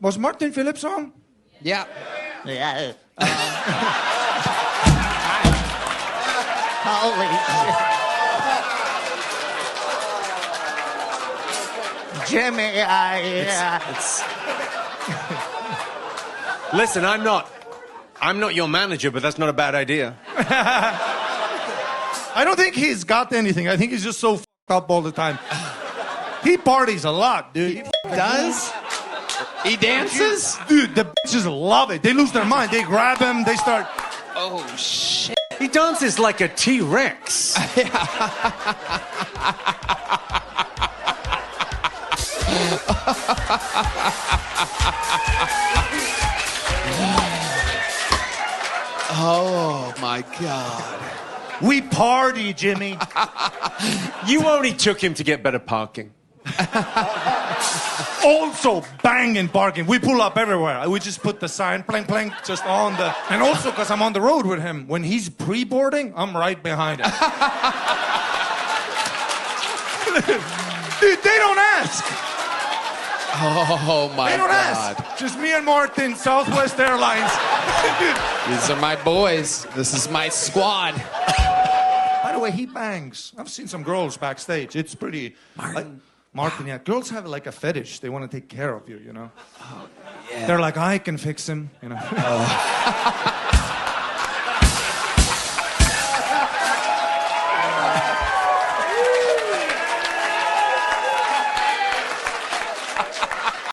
Was Martin Phillips on? Yeah. Yeah. Holy shit. Jimmy, Listen, I'm not your manager, but that's not a bad idea. I don't think he's got anything. I think he's just so f***ed up all the time. He parties a lot, dude. He does? He dances? Dude, the bitches love it. They lose their mind. They grab him. They start... Oh, shit. He dances like a T-Rex. Oh, my God. We party, Jimmy. You only took him to get better parking. Also banging barking. We pull up everywhere. We just put the sign, plank, plank, just on the... And also because I'm on the road with him. When he's pre-boarding, I'm right behind him. Dude, they don't ask. Oh, my They don't God. ask. Just me and Martin, Southwest Airlines. These are my boys. This is my squad. By the way, he bangs. I've seen some girls backstage. It's pretty... Martin, yeah. Girls have like a fetish. They want to take care of you, you know? Oh, yeah. They're like, I can fix him, you know? Oh.